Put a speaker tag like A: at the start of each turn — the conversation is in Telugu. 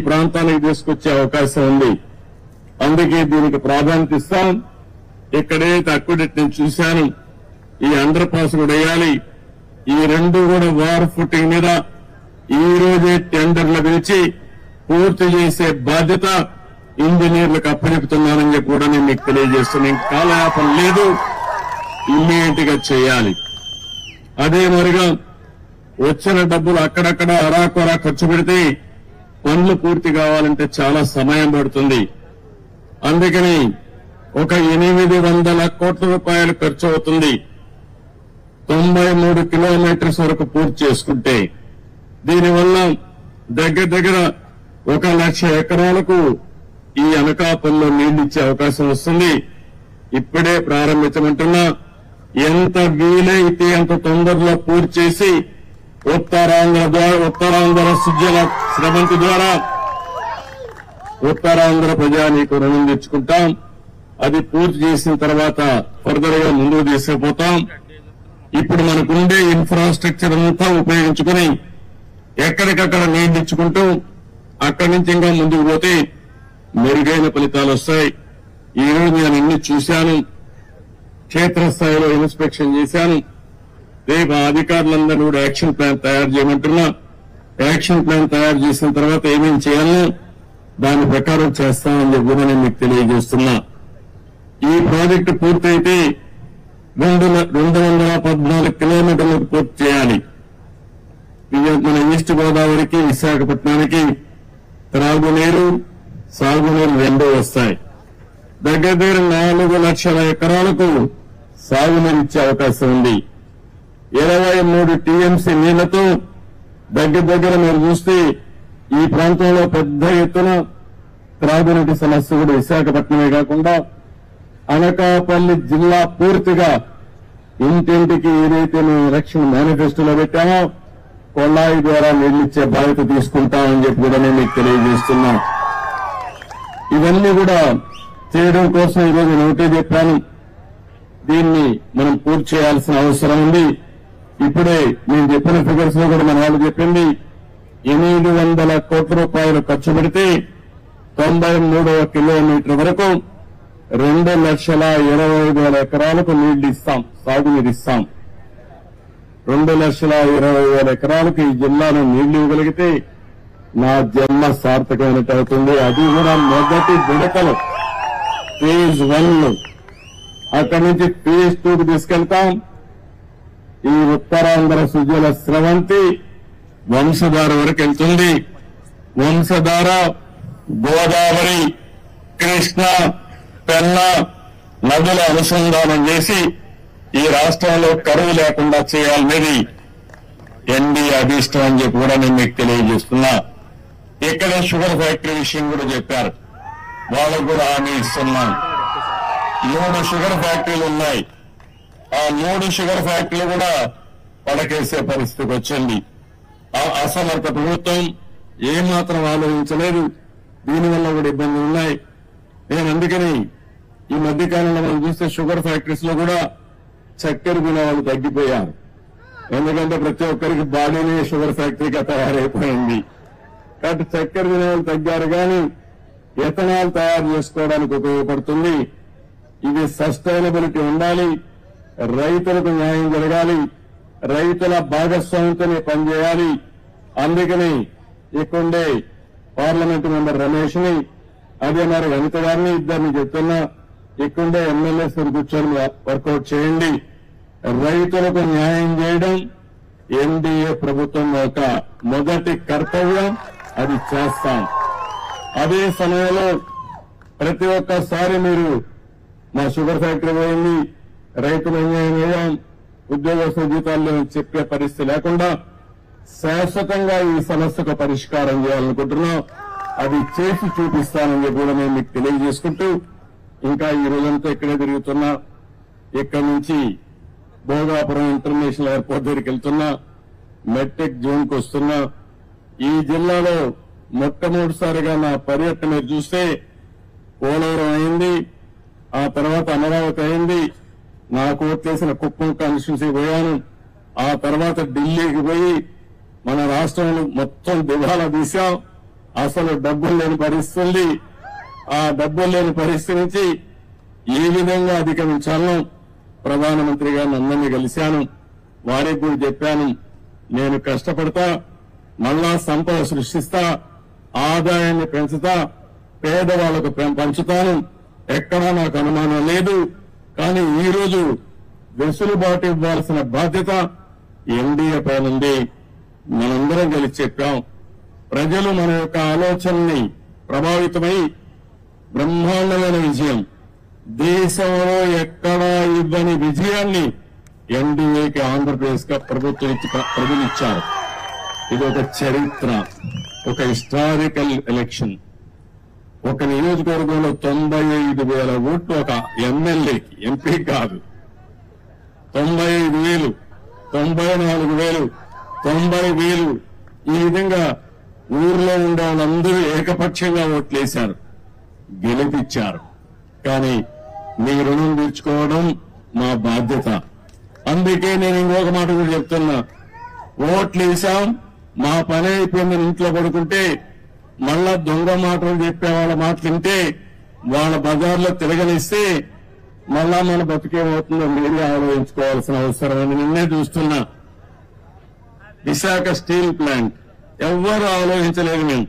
A: ప్రాంతానికి తీసుకొచ్చే అవకాశం ఉంది. అందుకే దీనికి ప్రాధాన్యత ఇస్తాం. ఇక్కడైతే అక్విడేట్ నేను చూశాను, ఈ అండర్ పాస్ కూడా వేయాలి. ఈ రెండు కూడా వార్ ఫుటింగ్ మీద ఈ రోజే టెండర్లు పిలిచి పూర్తి చేసే బాధ్యత ఇంజనీర్లకు అప్పచెపుతున్నానని చెప్పి కూడా నేను మీకు తెలియజేస్తున్నాను. కాలయాపన లేదు, ఇమ్మీడియట్ గా చేయాలి. అదే మరిగా వచ్చిన డబ్బులు అక్కడక్కడ అరాకొరా ఖర్చు పెడితే పనులు పూర్తి కావాలంటే చాలా సమయం పడుతుంది. అందుకని ఒక 800 కోట్ల రూపాయలు ఖర్చు అవుతుంది 93 కిలోమీటర్స్ వరకు పూర్తి చేసుకుంటే. దీనివల్ల దగ్గర దగ్గర 1,00,000 ఎకరాలకు ఈ అనకాపల్లిలో నీళ్లిచ్చే అవకాశం వస్తుంది. ఇప్పుడే ప్రారంభించమంటున్నా. ఎంత వీలైతే అంత తొందరలో పూర్తి చేసి ఉత్తరాంధ్ర సుజల శ్రవంతి ద్వారా ఉత్తరాంధ్ర ప్రజానీకు రుణం తెచ్చుకుంటాం. అది పూర్తి చేసిన తర్వాత ఫర్దర్ గా ముందుకు తీసుకుపోతాం. ఇప్పుడు మనకుండే ఇన్ఫ్రాస్ట్రక్చర్ అంతా ఉపయోగించుకుని ఎక్కడికక్కడ నీళ్లు ఇచ్చుకుంటూ అక్కడి నుంచి ఇంకా ముందుకు పోతే మెరుగైన ఫలితాలు వస్తాయి. ఈ రోజు నేను అన్ని చూశాను, క్షేత్రస్థాయిలో ఇన్స్పెక్షన్ చేశాను. రేపు అధికారులందరూ కూడా యాక్షన్ ప్లాన్ తయారు చేయమంటున్నా. యాక్షన్ ప్లాన్ తయారు చేసిన తర్వాత ఏమేం చేయాలో దాని ప్రకారం చేస్తామని చెప్పి కూడా నేను మీకు తెలియజేస్తున్నా. ఈ ప్రాజెక్టు పూర్తయితే 214 కిలోమీటర్లకు పూర్తి చేయాలి. మన ఈస్ట్ గోదావరికి, విశాఖపట్నానికి త్రాగునీరు, సాగునీరు రెండూ వస్తాయి. దగ్గర దగ్గర 4 లక్షల ఎకరాలకు సాగునీరు ఇచ్చే అవకాశం ఉంది. 23 టీఎంసీ నీళ్లతో దగ్గర దగ్గర మీరు చూస్తే ఈ ప్రాంతంలో పెద్ద ఎత్తున త్రాగునీటి సమస్య కూడా విశాఖపట్నమే కాకుండా అనకాపల్లి జిల్లా పూర్తిగా ఇంటింటికి ఏదైతే మేము ఎలక్షన్ మేనిఫెస్టోలో పెట్టామో కొళాయి ద్వారా నీళ్లిచ్చే బాధ్యత తీసుకుంటామని చెప్పి కూడా నేను మీకు తెలియజేస్తున్నాం. ఇవన్నీ కూడా చేయడం కోసం ఈరోజు నేను ఒకటే చెప్పాను, దీన్ని మనం పూర్తి చేయాల్సిన అవసరం ఉంది. ఇప్పుడే నేను చెప్పిన ఫిగర్స్ లో కూడా మన వాళ్ళు చెప్పింది 800 కోట్ల రూపాయలు ఖర్చు పెడితే 93వ కిలోమీటర్ వరకు 2,20,000 ఎకరాలకు నీళ్లు ఇస్తాం, సాగునీరు ఇస్తాం. 2,20,000 ఎకరాలకు ఈ జిల్లాలో నీళ్లు ఇవ్వగలిగితే నా జన్మ సార్థకమైనట్టు అవుతుంది. అది కూడా మొదటి విడతలు ఫేజ్ 1. అక్కడి నుంచి ఫేజ్ 2కు తీసుకెళ్తాం. ఈ ఉత్తరాంధ్ర సుజల స్రవంతి వంశధార వరకు వెళ్తుంది. వంశధార, గోదావరి, కృష్ణ, పెన్నా నదుల అనుసంధానం చేసి ఈ రాష్ట్రంలో కరువు లేకుండా చేయాలనేది ఎన్డీఏ అభిష్టం అని చెప్పి కూడా నేను మీకు తెలియజేస్తున్నా. ఇక్కడ షుగర్ ఫ్యాక్టరీ విషయం కూడా చెప్పారు, వాళ్ళకు కూడా హామీ ఇస్తున్నాం. 3 షుగర్ ఫ్యాక్టరీలు ఉన్నాయి. ఆ 3 షుగర్ ఫ్యాక్టరీలు కూడా పడకేసే పరిస్థితికి వచ్చింది. ఆ అసమర్థ ప్రభుత్వం ఏమాత్రం ఆలోచించలేదు. దీనివల్ల కూడా ఇబ్బందులు ఉన్నాయి. నేను అందుకని ఈ మధ్యకాలంలో మనం చూస్తే షుగర్ ఫ్యాక్టరీస్ లో కూడా చక్కెర తినే వాళ్ళు తగ్గిపోయారు. ఎందుకంటే ప్రతి ఒక్కరికి బాడీనే షుగర్ ఫ్యాక్టరీగా తయారైపోయింది. కాబట్టి చక్కెర తినే వాళ్ళు తగ్గారు, కానీ ఎథనాల్ తయారు చేసుకోవడానికి ఉపయోగపడుతుంది. ఇది సస్టైనబిలిటీ ఉండాలి, రైతులకు న్యాయం జరగాలి, రైతుల భాగస్వామ్యంతోనే పనిచేయాలి. అందుకని ఇక్కడే పార్లమెంటు మెంబర్ రమేష్ ని, అదే మరి వనిత గారిని, ఇద్దరిని చెప్తున్నా, ఇక్కడే ఎమ్మెల్యేస్ కూర్చొని వర్కౌట్ చేయండి. రైతులకు న్యాయం చేయడం ఎన్డీఏ ప్రభుత్వం యొక్క మొదటి కర్తవ్యం, అది చేస్తాం. అదే సమయంలో ప్రతి ఒక్కసారి మీరు మా షుగర్ ఫ్యాక్టరీ పోయింది, రైతులు అన్యాయం చేయం, ఉద్యోగస్తుల జీతాలు చెప్పే పరిస్థితి లేకుండా శాశ్వతంగా ఈ సమస్యకు పరిష్కారం చేయాలనుకుంటున్నాం. అది చేసి చూపిస్తానని కూడా నేను మీకు తెలియజేసుకుంటూ, ఇంకా ఈ రోజంతా ఇక్కడే తిరుగుతున్నా. ఇక్కడి నుంచి భోగాపురం ఇంటర్నేషనల్ ఎయిర్పోర్ట్ దగ్గరికి వెళ్తున్నా, మెట్రిక్ జోన్ కు వస్తున్నా. ఈ జిల్లాలో మొట్టమొదటిసారిగా నా పర్యటన మీరు చూస్తే పోలవరం అయింది, ఆ తర్వాత అమరావతి అయింది, నాకు ఓట్లేసిన కుప్పం కాన్స్టిట్యున్సీ పోయాను, ఆ తర్వాత ఢిల్లీకి పోయి మన రాష్ట్రంలో మొత్తం దివాలా తీశాం. అసలు డబ్బులు లేని పరిస్థితి, ఆ డబ్బులు లేని పరిస్థితి నుంచి ఏ విధంగా అధిగమించాలో ప్రధానమంత్రి గారిని అందరినీ కలిశాను. వారికి కూడా చెప్పాను, నేను కష్టపడతా, మళ్ళా సంపద సృష్టిస్తా, ఆదాయాన్ని పెంచుతా, పేదవాళ్లకు పంచుతాను, ఎక్కడా నాకు అనుమానం లేదు. కానీ ఈ రోజు వెసులుబాటు ఇవ్వాల్సిన బాధ్యత ఎన్డీఏ పైన ఉంది. మనందరం కలిసి చెప్పాం. ప్రజలు మన యొక్క ఆలోచనని ప్రభావితమై బ్రహ్మాండమైన విజయం, దేశంలో ఎక్కడా ఇవ్వని విజయాన్ని ఎన్డీఏకి ఆంధ్రప్రదేశ్ గా ప్రజలిచ్చారు. ఇది ఒక చరిత్ర, ఒక హిస్టారికల్ ఎలక్షన్. ఒక నియోజకవర్గంలో 95,000 ఓట్లు ఒక ఎమ్మెల్యేకి, ఎంపీ కాదు. 95,000, 94,000, 90,000 ఈ విధంగా ఊర్లో ఉండే వాళ్ళందరూ ఏకపక్షంగా ఓట్లేశారు, గెలిపించారు. కానీ మీ రుణం తీర్చుకోవడం మా బాధ్యత. అందుకే నేను ఇంకొక మాట కూడా చెప్తున్నా, ఓట్లు వేసాం, మా పని అయిపోయిందని ఇంట్లో పడుకుంటే మళ్ళా దొంగ మాటలు చెప్పే వాళ్ళ మాటలు వింటే వాళ్ళ బజార్లో తిరగనిస్తే మళ్ళా మన బతికేమవుతుందో మీరే ఆలోచించుకోవాల్సిన అవసరం అని నిన్నే చూస్తున్నా. విశాఖ స్టీల్ ప్లాంట్ ఎవ్వరూ ఆలోచించలేదు. మేము